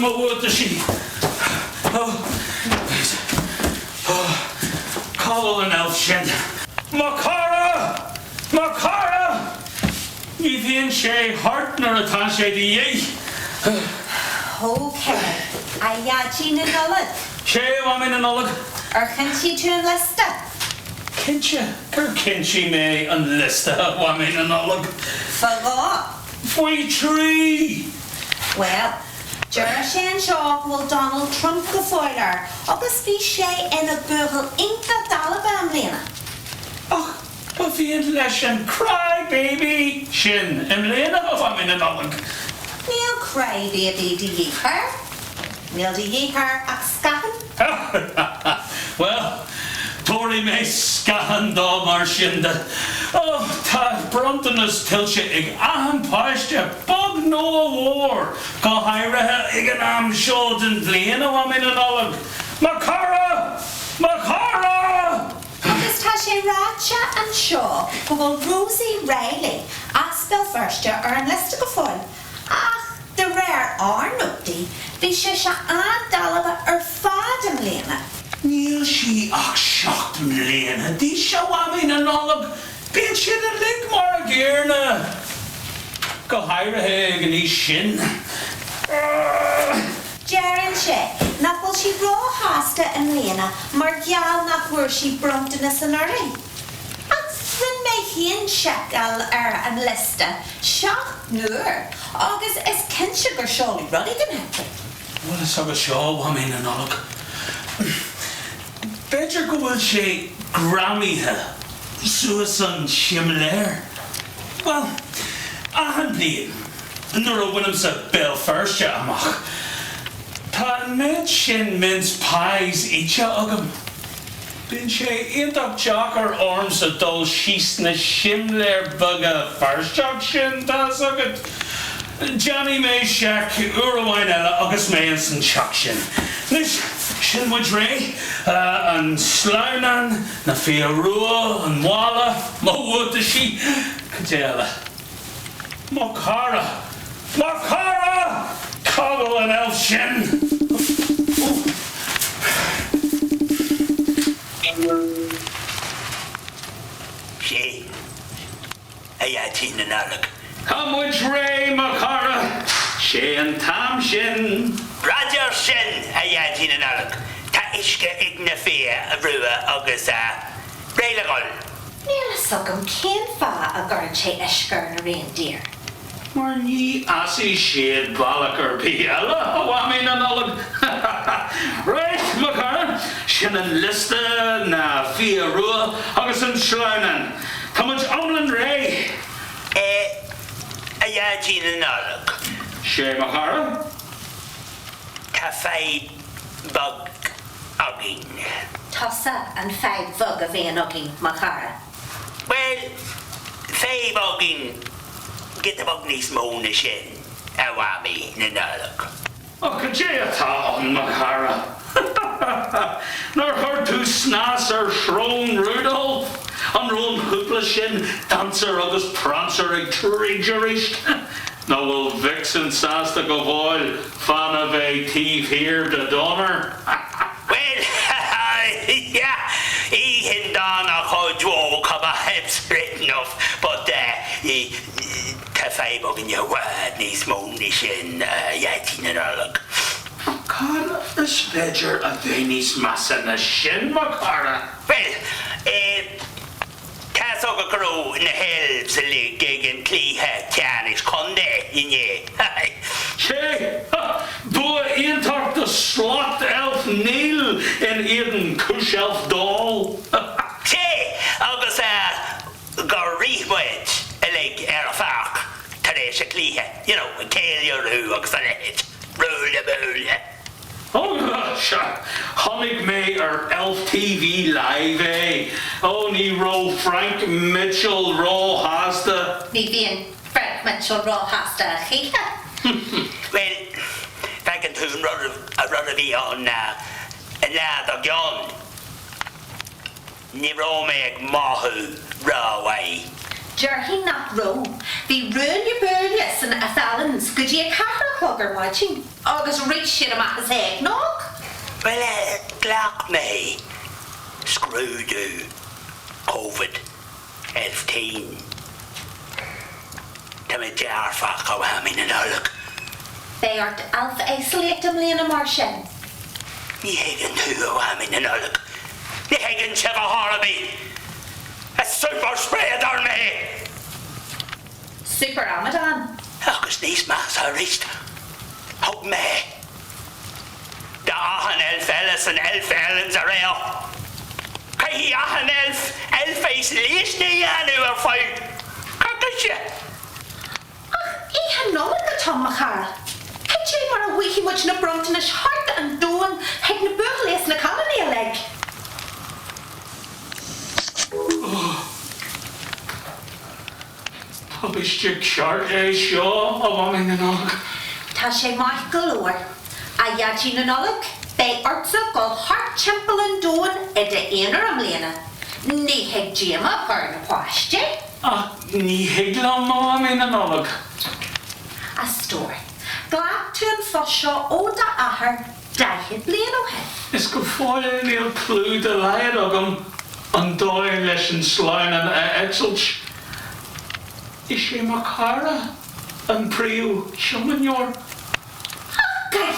my word to she. Call an elf shin. Macara! Macara! Ni fi'n she hart nor a tan she di ye. Okay. Ayaji na nolad. She wamin an olag. Urchanti to lista. Kincha. Kinchi me an lista wamin an olag. Fago. Fwy tree. Well, Jerry Shaw will Donald Trump the foiler. Agus be she in a burgle inka dalabam lena. Oh, but fi'n lesson cry baby. Shin, Emlena of wamin an olag. Neil cry baby di yeher. Neil di yeher ak skahan. Well, Tory may scahan da marshinda. Oh, ta brontonus tilsha ig aham pasture, bog no war. Go hyra ig an am shod and bleana wamin an olag. Macara! Macara! Agus tá sé ráte an seo go bhfuil Rosie Ruaille aspel Feirste an lista go fáil. Ach, de réir Arnupti, bhí sé se andalaba fad am léana. Níl si ach shocked mléana, di seo wamin an olag. Bíonn siad a lig mar a géarna. Go háirithe ag an í sin. Jaran sé, nach bhfuil si ráthasta an léana mar gheall nach bhuair si brontanas an oirí. Ach rin mé híon seagal an lista, seach nuair, agus is cinse gur seolaí rudí gan hepa. Well, is agus seo wamin an olag. Better go bhfuil sé gramíthe suas an siamléir. Well, ahan blian, nuair a bhainm sa bell Feirste amach. Tá méid sin mince pies ite agam. Bíonn sé ionach deachar orms a dul síos na siamléir buga Feirsteach sin das agad. Johnny may shack Ruaille agus may an san teach sin. Nis sin muid ré an sláinan na Feirste an Buaille má bhfuta sí cadéala. Macara! Macara! Coggle an elf sin! She, ayatin an alag. Come which ray, Macara! She and Tam shin! Roger sin ayatin an alag. Ta iske igna fea Ruaille agus Réileáil. Níl sogam cén fá a gurn sé iscar na reindeer. Mar ní así siad balachar piala wamin an olag. Right, Macara, sin an lista na Feirste agus an sláinan. Tá muid omlan ré. Ayatin an alag. Sé Macara? Ta fai bug agin. Tosa an feid fug a bhíon ogin Macara. Well, fai bugin get the bug nís móna sin awami an alag. Oh, cadé atá an Macara. Nor chuir tú snas ar shrón Rudolph, an rón húpla sin, dancer agus prancer ag trígeirist. No bhfuil vixen sásta go bháil fan a bheith tíomh hir de donor. Well, yeah, he had done a whole joke about hips written off, but Cafe bug in your word, these monish in yatin and alag. Can is ledger a Venus massa na shin, Macara? Well, Casog a crow in the hills, a lig gig and Cleagh, Tianish Conde, in ye. Che, Buaille ionach the slot elf Neil in Eden Cush elf doll. Che, August Gorrihwed, a lig Erafak, Teresha Cleagh, you know, a tail your who, August Roll the bull. Oh gosh, Honig May or Elf TV Live, eh? Oh, ni ro Frank Mitchell ro hasta. Ní bhíon Frank Mitchell ráthasta a chéthe. Well, Frank and Toon run be on lad of John. Ni ro meg mahu Ruaille. Jerry not row. The Ruaille san a Fallons, could you a car clogger watching? August reach shit about his egg, no? Well, glock me. Scríobh. Cuid. 11. Tá me dearfach go bhfuil mí na nollag. They are to alpha isolate them Lena Martian. Ní héigeann tú go bhfuil mí na nollag. Ní héigeann sibh a Harabí. A super spread ar me. Super Ramadan. Agus níos más a ríist. Thug me. Da ahan elfellas and elfellans a réal. Cai ahan elfeis lísni anu ar fáid. Cacashe. Ihan no the Tom Machara. Pitchy mar a wiki much na Brontonish heart and doon head na burles na colony a leg. Published short show of women and all. Tashe Michael or a yaji na nolik. They artsa go heart chimple and doon at the inner amlena. Ni head jima per na question. Ní higlam women and all. A story. Glad to and fosho oda ahar daihid leno head. Is go fáil níl clú de leid agam an dóir leis an sláin an etsulch. Is sé mar cara an príú siomanior.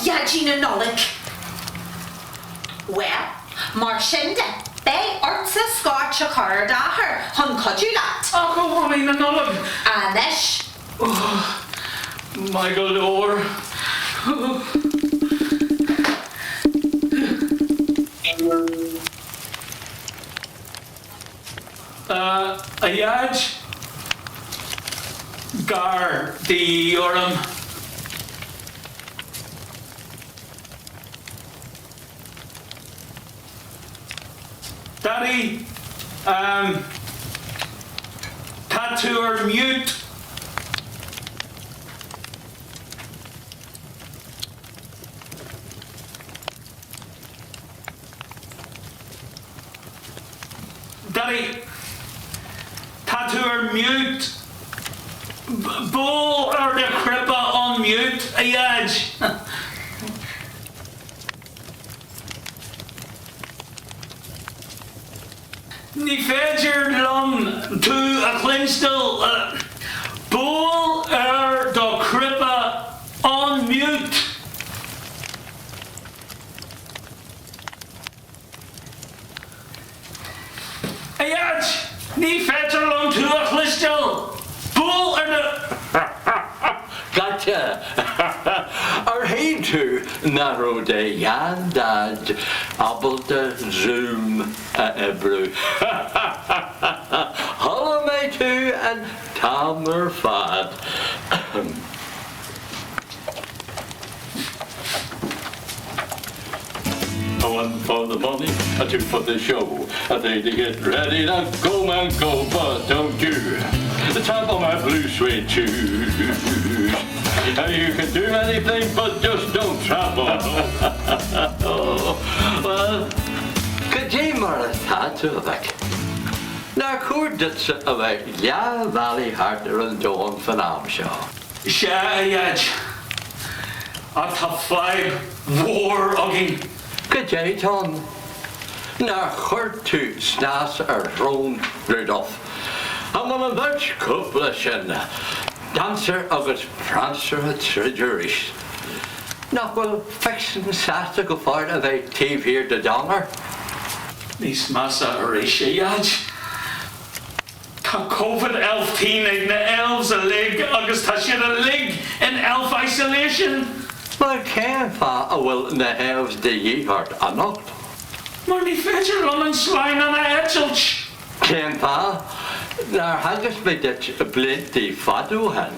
Yaji na nolik. Well, Marshinde, they artsa scotch a car daher, hun codulat. Go women and all. Anish. My galore. A yaj gar the orum. Daddy, tattooer mute. Daddy, tattooer mute. Bull or the crippa on mute. A yaj. Ní féidir lom tú a clinstal bull do crippa on mute. Ayaj, ní féidir lom tú a clinstal bull the Gotcha. Ar hain tú narrow de yan dad abel de zoom a ebru. Holla me tú and tamer fad. One for the money, a two for the show, a day to get ready to go man go, but don't you the top of my blue suede shoes. You can do anything, but just don't travel. Well, could you mar a tattoo of it? Now, Cuid that's about Ja Valley Harder and Dawn for Amshaw. Ayaj. I've had 5 war again. Good day, Tom. Now, hurt to snas Ron Rudolph. I'm on a Dutch coalition. Dancer agus prancer at surgeries. Now, well, fixing sasta go far of a TV here to donor. Nís massa arisha yaj. Tá COVID 11 ag na elves a lig agus tá siad a lig in elf isolation. Well, can't fa will na elves de ye heart anocht. Maar ní féidir lom an sláin an a etsulch. Can't fa. Now, haggis me dit blinty fadu hen.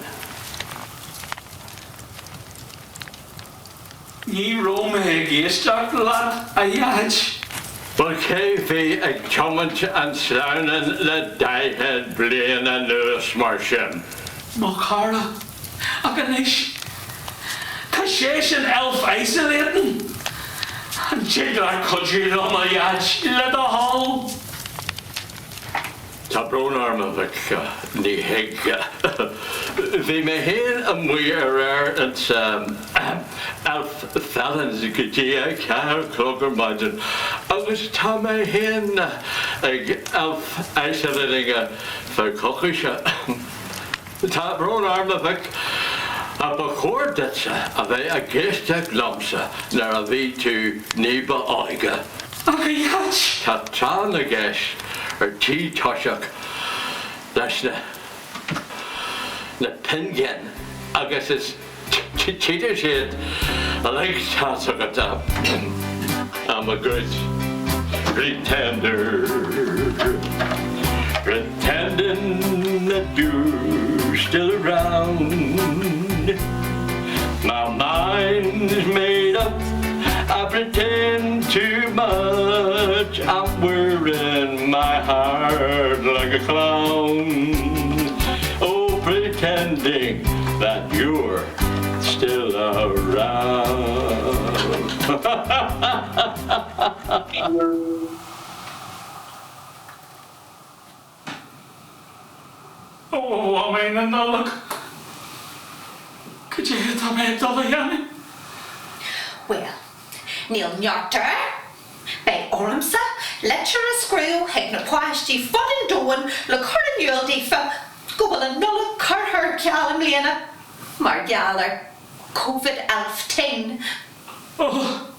Ní Rome ag éisteach lad a yaj. Well, KV ag chomment and slaunen le daihead blain and nurse marshin. Má cara ag anis. Tá sé sin elf isolating. An jiglar codri lom a yaj le a hall. Tá brón arma ní hiig. Bhí mé héan am mui and elf felons go dtí cear clogar maidin. Agus tá mé héan ag elf eisilinga fear cochaise. Tá brón arma a ba chóirdeitse a bheith a géisteach lomsa nar a bhí tú níba áige. Tá tá na gceist tí toiseach leis na pingin agus is tíidir siad a leagtáach atá am a good pretender pretending that you're still around. My mind is made up, I pretend too much, I'm wearing my heart like a clown. Oh, pretending that you're still around. Oh, I mean, no, look. Could you hear that, mate, Dolly? Well, Neil Nyotter, by Ormsa, lecturer scríobh heag na páistí fodin doin le chuir nniuildí fa go bhfuil an nula curthir cealam líana mar geallar COVID elf 10. Oh,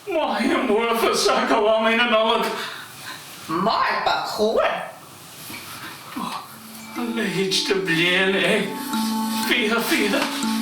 why am worth a sack of wine and all look? Mar ba chóir. Oh, the age to blien, eh? Feirste.